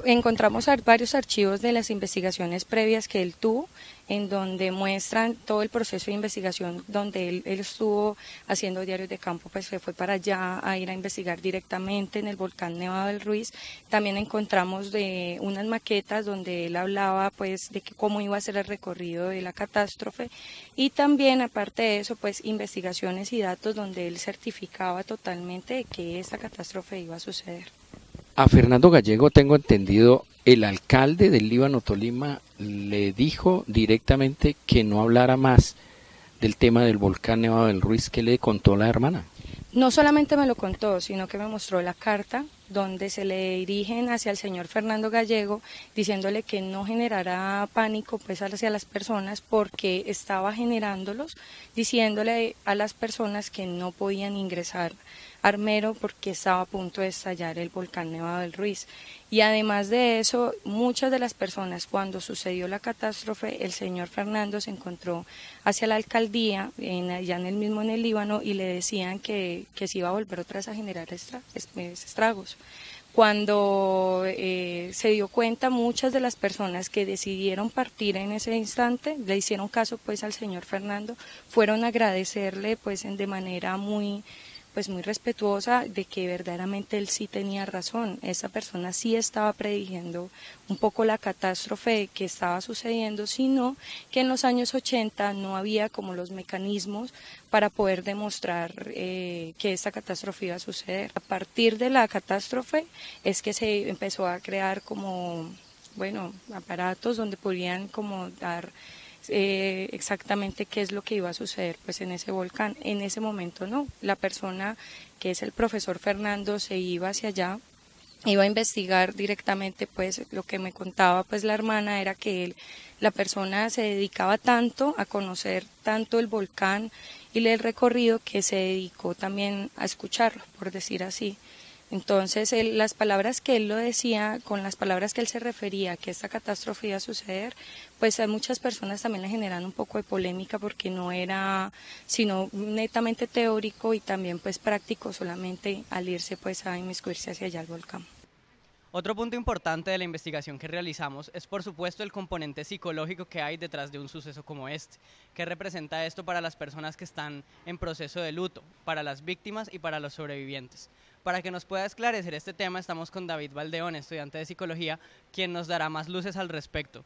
Encontramos varios archivos de las investigaciones previas que él tuvo, en donde muestran todo el proceso de investigación, donde él estuvo haciendo diarios de campo, pues se fue para allá a ir a investigar directamente en el volcán Nevado del Ruiz. También encontramos de unas maquetas donde él hablaba pues de cómo iba a ser el recorrido de la catástrofe y también aparte de eso pues investigaciones y datos donde él certificaba totalmente de que esta catástrofe iba a suceder. A Fernando Gallego, tengo entendido, el alcalde del Líbano Tolima le dijo directamente que no hablara más del tema del volcán Nevado del Ruiz. ¿Qué le contó la hermana? No solamente me lo contó, sino que me mostró la carta donde se le dirigen hacia el señor Fernando Gallego diciéndole que no generara pánico pues hacia las personas porque estaba generándolos, diciéndole a las personas que no podían ingresar a Armero porque estaba a punto de estallar el volcán Nevado del Ruiz. Y además de eso, muchas de las personas, cuando sucedió la catástrofe, el señor Fernando se encontró hacia la alcaldía, allá en el Líbano, y le decían que se iba a volver otra vez a generar estragos. Cuando se dio cuenta, muchas de las personas que decidieron partir en ese instante, le hicieron caso pues al señor Fernando, fueron a agradecerle pues de manera muy respetuosa de que verdaderamente él sí tenía razón. Esa persona sí estaba prediciendo un poco la catástrofe que estaba sucediendo, sino que en los años 80 no había como los mecanismos para poder demostrar que esta catástrofe iba a suceder. A partir de la catástrofe es que se empezó a crear como, aparatos donde podían como dar exactamente qué es lo que iba a suceder pues en ese volcán. En ese momento no, la persona que es el profesor Fernando se iba hacia allá, iba a investigar directamente, pues lo que me contaba pues la hermana era que la persona se dedicaba tanto a conocer tanto el volcán y el recorrido que se dedicó también a escucharlo, por decir así. Entonces, las palabras que él lo decía, con las palabras que él se refería a que esta catástrofe iba a suceder, pues a muchas personas también le generan un poco de polémica porque no era sino netamente teórico y también pues práctico solamente al irse pues a inmiscuirse hacia allá al volcán. Otro punto importante de la investigación que realizamos es por supuesto el componente psicológico que hay detrás de un suceso como este. ¿Qué representa esto para las personas que están en proceso de luto, para las víctimas y para los sobrevivientes? Para que nos pueda esclarecer este tema estamos con David Valdeón, estudiante de psicología, quien nos dará más luces al respecto.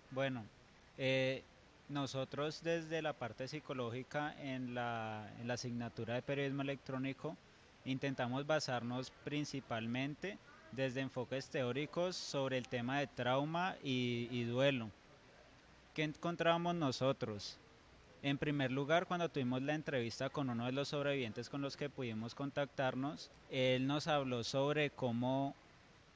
Bueno, nosotros desde la parte psicológica en la asignatura de periodismo electrónico intentamos basarnos principalmente desde enfoques teóricos sobre el tema de trauma y duelo. ¿Qué encontramos nosotros? En primer lugar, cuando tuvimos la entrevista con uno de los sobrevivientes con los que pudimos contactarnos, él nos habló sobre cómo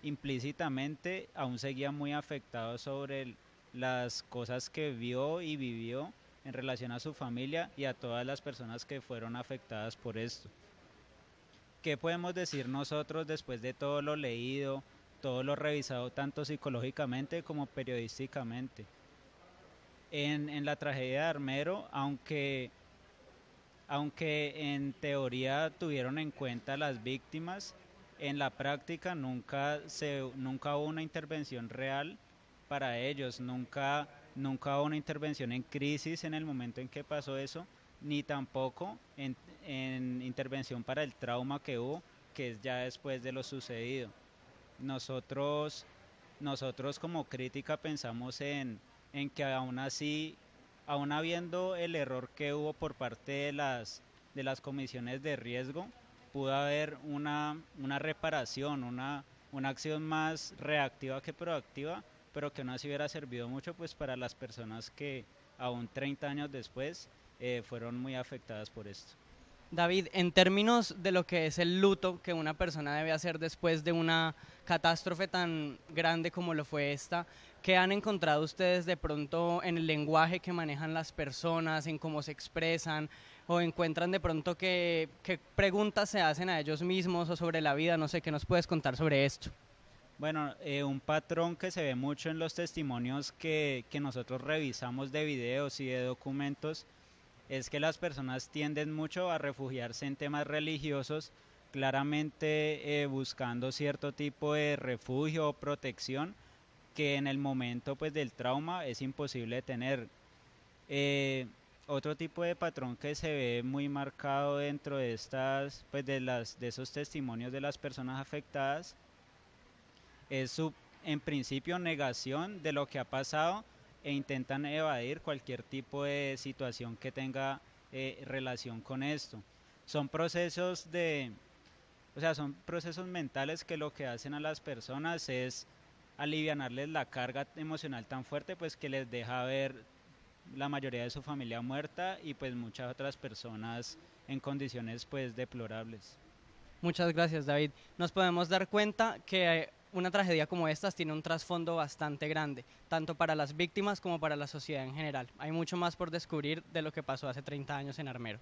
implícitamente aún seguía muy afectado sobre las cosas que vio y vivió en relación a su familia y a todas las personas que fueron afectadas por esto. ¿Qué podemos decir nosotros después de todo lo leído, todo lo revisado tanto psicológicamente como periodísticamente? En la tragedia de Armero, aunque en teoría tuvieron en cuenta las víctimas, en la práctica nunca hubo una intervención real para ellos, nunca hubo una intervención en crisis en el momento en que pasó eso, ni tampoco en intervención para el trauma que hubo, que es ya después de lo sucedido. Nosotros como crítica pensamos en que aún así, aún habiendo el error que hubo por parte de las comisiones de riesgo, pudo haber una reparación, una acción más reactiva que proactiva, pero que aún así hubiera servido mucho pues para las personas que aún 30 años después fueron muy afectadas por esto. David, en términos de lo que es el luto que una persona debe hacer después de una catástrofe tan grande como lo fue esta, ¿qué han encontrado ustedes de pronto en el lenguaje que manejan las personas, en cómo se expresan, o encuentran de pronto qué preguntas se hacen a ellos mismos o sobre la vida? No sé, ¿qué nos puedes contar sobre esto? Bueno, un patrón que se ve mucho en los testimonios que nosotros revisamos de videos y de documentos es que las personas tienden mucho a refugiarse en temas religiosos, claramente buscando cierto tipo de refugio o protección que en el momento pues del trauma es imposible tener. Otro tipo de patrón que se ve muy marcado dentro de estas pues de esos testimonios de las personas afectadas es su en principio negación de lo que ha pasado e intentan evadir cualquier tipo de situación que tenga relación con esto. Son procesos son procesos mentales que lo que hacen a las personas es alivianarles la carga emocional tan fuerte pues que les deja ver la mayoría de su familia muerta y pues muchas otras personas en condiciones pues deplorables. Muchas gracias, David. Nos podemos dar cuenta que una tragedia como esta tiene un trasfondo bastante grande, tanto para las víctimas como para la sociedad en general. Hay mucho más por descubrir de lo que pasó hace 30 años en Armero.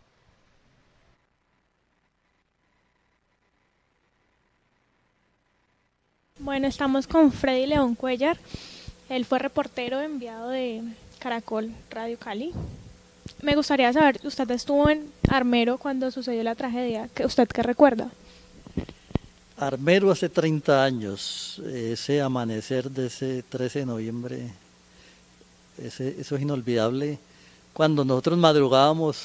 Bueno, estamos con Freddy León Cuellar. Él fue reportero enviado de Caracol Radio Cali. Me gustaría saber, usted estuvo en Armero cuando sucedió la tragedia, ¿usted qué recuerda? Armero hace 30 años, ese amanecer de ese 13 de noviembre, eso es inolvidable. Cuando nosotros madrugábamos,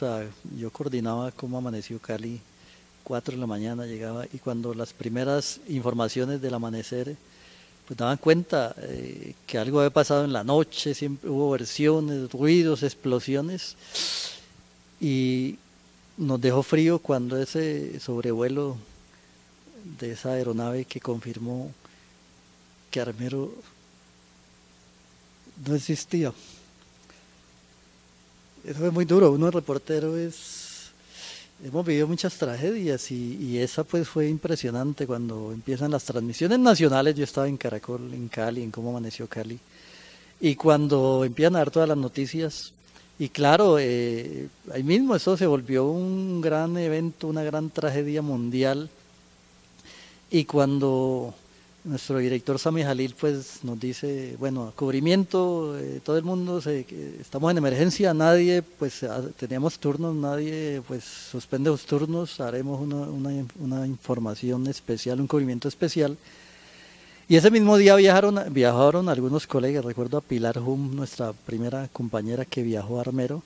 yo coordinaba cómo amaneció Cali, 4 de la mañana llegaba, y cuando las primeras informaciones del amanecer pues daban cuenta que algo había pasado en la noche, siempre hubo versiones, ruidos, explosiones, y nos dejó frío cuando ese sobrevuelo de esa aeronave que confirmó que Armero no existía. Eso fue muy duro, uno reportero hemos vivido muchas tragedias y esa pues fue impresionante cuando empiezan las transmisiones nacionales. Yo estaba en Caracol, en Cali, en Cómo Amaneció Cali, y cuando empiezan a dar todas las noticias, y claro, ahí mismo eso se volvió un gran evento, una gran tragedia mundial, y cuando nuestro director Sami Jalil pues nos dice, bueno, cubrimiento, todo el mundo, estamos en emergencia, nadie, pues teníamos turnos, nadie pues suspende los turnos, haremos una información especial, un cubrimiento especial. Y ese mismo día viajaron algunos colegas, recuerdo a Pilar Hum, nuestra primera compañera que viajó a Armero,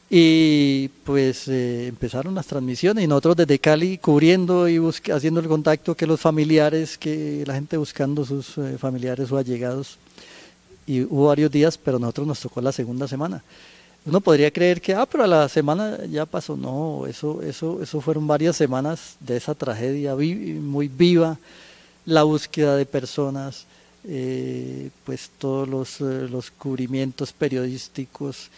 y pues empezaron las transmisiones y nosotros desde Cali cubriendo y haciendo el contacto, que los familiares, que la gente buscando sus familiares o allegados, y hubo varios días, pero a nosotros nos tocó la segunda semana. Uno podría creer que, pero a la semana ya pasó. No, eso fueron varias semanas de esa tragedia muy viva, la búsqueda de personas, pues todos los cubrimientos periodísticos,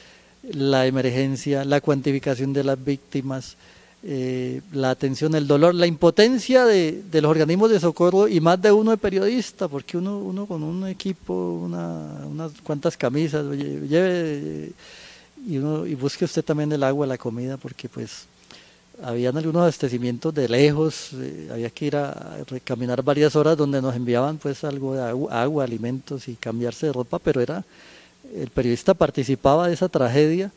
la emergencia, la cuantificación de las víctimas, la atención, el dolor, la impotencia de los organismos de socorro y más de uno de periodista, porque uno con un equipo, unas cuantas camisas, lleve y busque usted también el agua, la comida, porque pues habían algunos abastecimientos de lejos, había que ir a caminar varias horas donde nos enviaban pues algo de agua, alimentos y cambiarse de ropa, pero el periodista participaba de esa tragedia,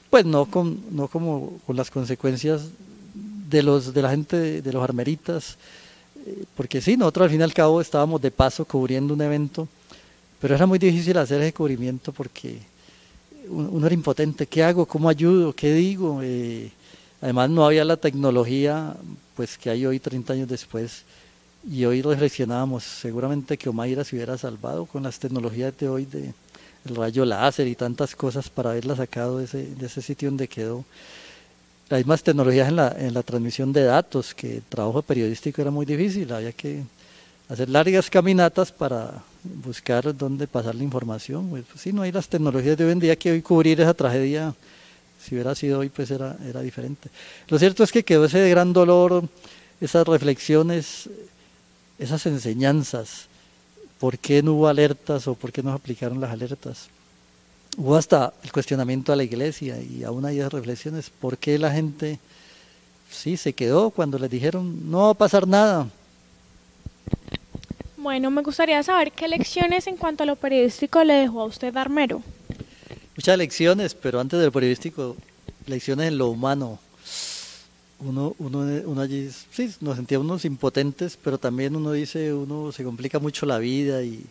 pues no como con las consecuencias de la gente, de los armeritas, porque sí, nosotros al fin y al cabo estábamos de paso cubriendo un evento, pero era muy difícil hacer ese cubrimiento porque uno era impotente. ¿Qué hago? ¿Cómo ayudo? ¿Qué digo? Además no había la tecnología pues que hay hoy 30 años después, y hoy reflexionábamos, seguramente que Omaira se hubiera salvado con las tecnologías de hoy, el rayo láser y tantas cosas, para haberla sacado de ese sitio donde quedó. Las mismas tecnologías en la transmisión de datos, que el trabajo periodístico era muy difícil, había que hacer largas caminatas para buscar dónde pasar la información. Pues sí, no hay las tecnologías de hoy en día, que hoy cubrir esa tragedia, si hubiera sido hoy, pues era diferente. Lo cierto es que quedó ese gran dolor, esas reflexiones, esas enseñanzas. ¿Por qué no hubo alertas o por qué no se aplicaron las alertas? Hubo hasta el cuestionamiento a la iglesia, y aún hay esas reflexiones. ¿Por qué la gente sí se quedó cuando les dijeron no va a pasar nada? Bueno, me gustaría saber qué lecciones en cuanto a lo periodístico le dejó a usted Armero. Muchas lecciones, pero antes del periodístico, lecciones en lo humano. Uno allí, sí, nos sentíamos impotentes, pero también uno se complica mucho la vida y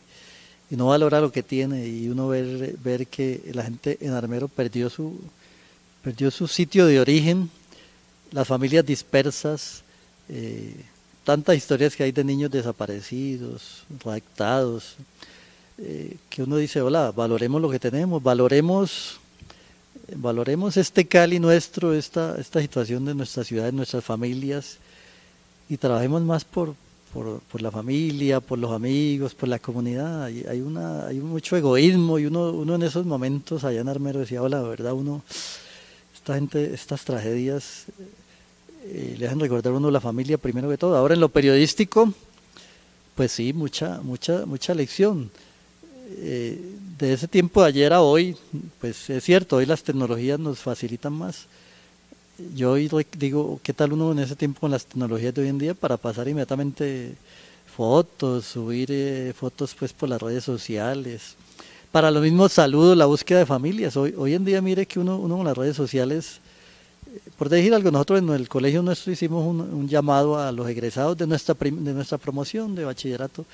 no valora lo que tiene, y uno ver que la gente en Armero perdió su sitio de origen, las familias dispersas, tantas historias que hay de niños desaparecidos, raptados, que uno dice, hola, valoremos lo que tenemos, valoremos este Cali nuestro, esta situación de nuestra ciudad, de nuestras familias, y trabajemos más por la familia, por los amigos, por la comunidad. Hay mucho egoísmo, y uno en esos momentos allá en Armero decía, hola, la verdad, estas tragedias le hacen recordar a uno la familia primero que todo. Ahora en lo periodístico, pues sí, mucha lección. De ese tiempo de ayer a hoy, pues es cierto, hoy las tecnologías nos facilitan más. Yo hoy digo, ¿qué tal uno en ese tiempo con las tecnologías de hoy en día para pasar inmediatamente fotos, subir fotos pues por las redes sociales? Para lo mismo saludos, la búsqueda de familias. Hoy en día mire que uno con las redes sociales, por decir algo, nosotros en el colegio nuestro hicimos un llamado a los egresados de nuestra promoción de bachillerato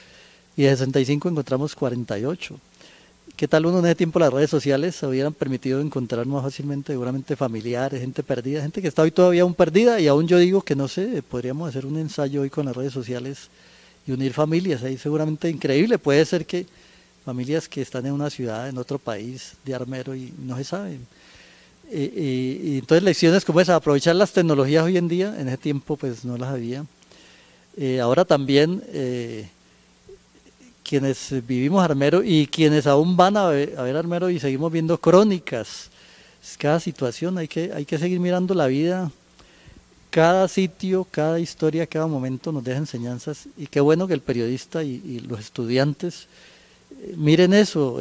y de 65 encontramos 48. ¿Qué tal uno en ese tiempo las redes sociales hubieran permitido encontrar más fácilmente seguramente familiares, gente perdida, gente que está hoy todavía aún perdida? Y aún yo digo que no sé, podríamos hacer un ensayo hoy con las redes sociales y unir familias, ahí seguramente increíble, puede ser que familias que están en una ciudad, en otro país de armero y no se saben. Y entonces lecciones como esa, aprovechar las tecnologías hoy en día, en ese tiempo pues no las había. Ahora también quienes vivimos armero y quienes aún van a ver armero y seguimos viendo crónicas, cada situación, hay que seguir mirando la vida, cada sitio, cada historia, cada momento nos deja enseñanzas y qué bueno que el periodista y los estudiantes miren eso,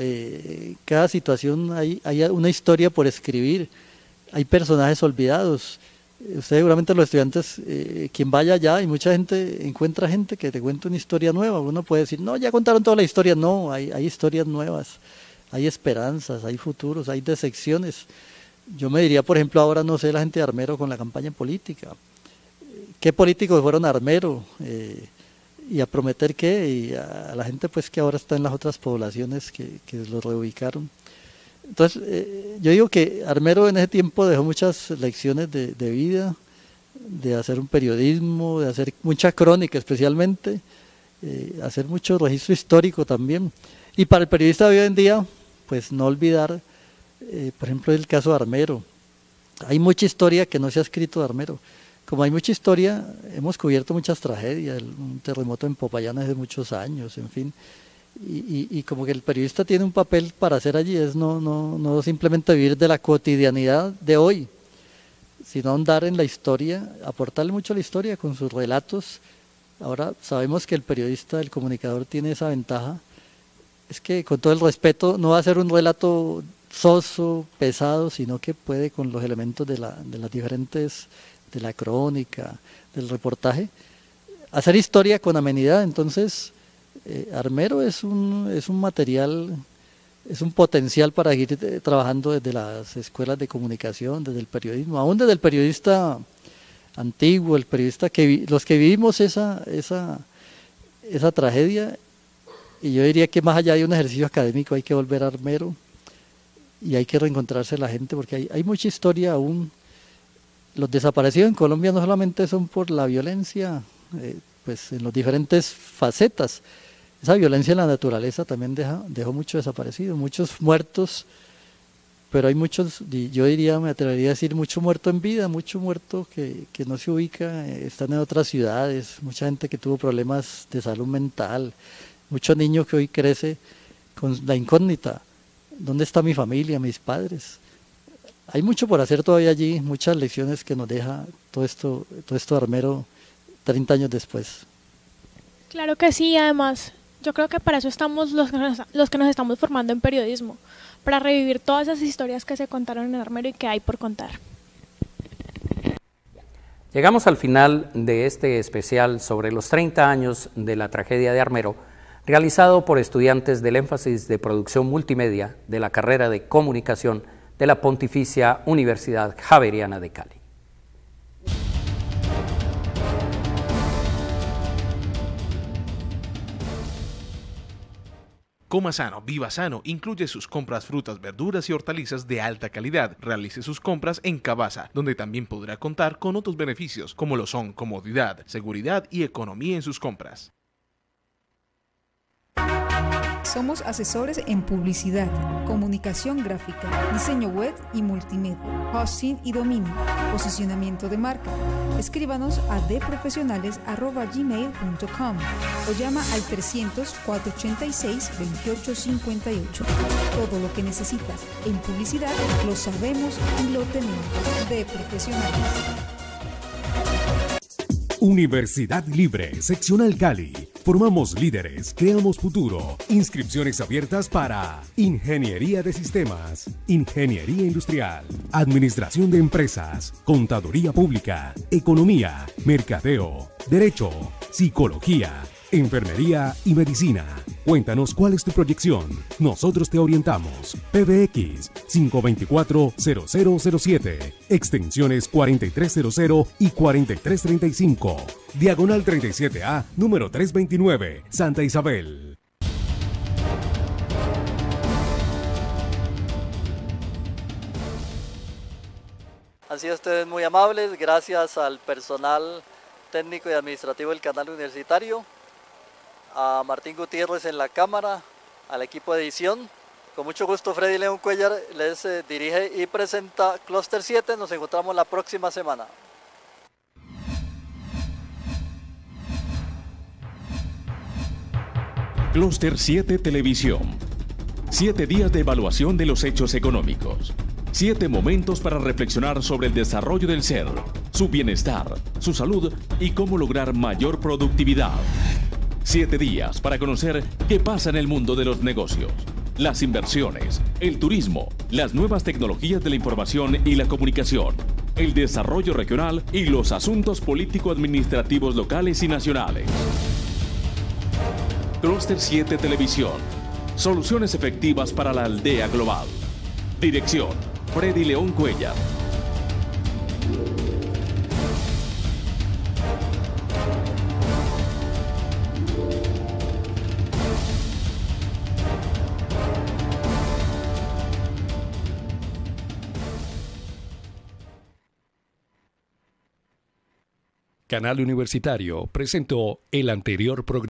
cada situación hay una historia por escribir, hay personajes olvidados. Ustedes seguramente los estudiantes, quien vaya allá, y mucha gente encuentra gente que te cuenta una historia nueva. Uno puede decir, no, ya contaron toda la historia. No, hay historias nuevas, hay esperanzas, hay futuros, hay decepciones. Yo me diría, por ejemplo, ahora no sé, la gente de Armero con la campaña política. ¿Qué políticos fueron a Armero? Y a prometer qué, y a la gente pues que ahora está en las otras poblaciones que los reubicaron. Entonces, yo digo que Armero en ese tiempo dejó muchas lecciones de vida, de hacer un periodismo, de hacer mucha crónica especialmente, hacer mucho registro histórico también. Y para el periodista de hoy en día, pues no olvidar, por ejemplo, el caso de Armero. Hay mucha historia que no se ha escrito de Armero. Como hay mucha historia, hemos cubierto muchas tragedias, un terremoto en Popayán hace muchos años, en fin. Y como que el periodista tiene un papel para hacer allí, es no simplemente vivir de la cotidianidad de hoy, sino ahondar en la historia, aportarle mucho a la historia con sus relatos. Ahora sabemos que el periodista, el comunicador tiene esa ventaja, es que con todo el respeto no va a ser un relato soso, pesado, sino que puede con los elementos de las diferentes, de la crónica, del reportaje, hacer historia con amenidad. Entonces Armero es un material, es un potencial para seguir trabajando desde las escuelas de comunicación, desde el periodismo, aún desde el periodista antiguo, el periodista los que vivimos esa tragedia. Y yo diría que más allá de un ejercicio académico hay que volver a Armero y hay que reencontrarse la gente, porque hay mucha historia aún. Los desaparecidos en Colombia no solamente son por la violencia, pues en las diferentes facetas. Esa violencia en la naturaleza también dejó muchos desaparecidos, muchos muertos, pero hay muchos, yo diría, me atrevería a decir, mucho muerto en vida, mucho muerto que no se ubica, están en otras ciudades, mucha gente que tuvo problemas de salud mental, muchos niños que hoy crece con la incógnita, ¿dónde está mi familia, mis padres? Hay mucho por hacer todavía allí, muchas lecciones que nos deja todo esto de Armero 30 años después. Claro que sí, además yo creo que para eso estamos los que nos estamos formando en periodismo, para revivir todas esas historias que se contaron en Armero y que hay por contar. Llegamos al final de este especial sobre los 30 años de la tragedia de Armero, realizado por estudiantes del énfasis de producción multimedia de la carrera de comunicación de la Pontificia Universidad Javeriana de Cali. Coma sano, viva sano, incluye sus compras frutas, verduras y hortalizas de alta calidad. Realice sus compras en Cabasa, donde también podrá contar con otros beneficios, como lo son comodidad, seguridad y economía en sus compras. Somos asesores en publicidad, comunicación gráfica, diseño web y multimedia, hosting y dominio, posicionamiento de marca. Escríbanos a dprofesionales@gmail.com o llama al 300-486-2858. Todo lo que necesitas en publicidad lo sabemos y lo tenemos. De Profesionales. Universidad Libre, Seccional Cali. Formamos líderes, creamos futuro. Inscripciones abiertas para Ingeniería de Sistemas, Ingeniería Industrial, Administración de Empresas, Contaduría Pública, Economía, Mercadeo, Derecho, Psicología, Enfermería y Medicina. Cuéntanos cuál es tu proyección. Nosotros te orientamos. PBX 524-0007. Extensiones 4300 y 4335. Diagonal 37A, número 329, Santa Isabel. Han sido ustedes muy amables. Gracias al personal técnico y administrativo del canal universitario, a Martín Gutiérrez en la cámara, al equipo de edición. Con mucho gusto, Freddy León Cuellar les dirige y presenta Clúster 7. Nos encontramos la próxima semana. Clúster 7 Televisión. 7 días de evaluación de los hechos económicos. 7 momentos para reflexionar sobre el desarrollo del ser, su bienestar, su salud y cómo lograr mayor productividad. 7 días para conocer qué pasa en el mundo de los negocios, las inversiones, el turismo, las nuevas tecnologías de la información y la comunicación, el desarrollo regional y los asuntos político-administrativos locales y nacionales. Clúster 7 Televisión. Soluciones efectivas para la aldea global. Dirección: Freddy León Cuellar. Canal Universitario presentó el anterior programa.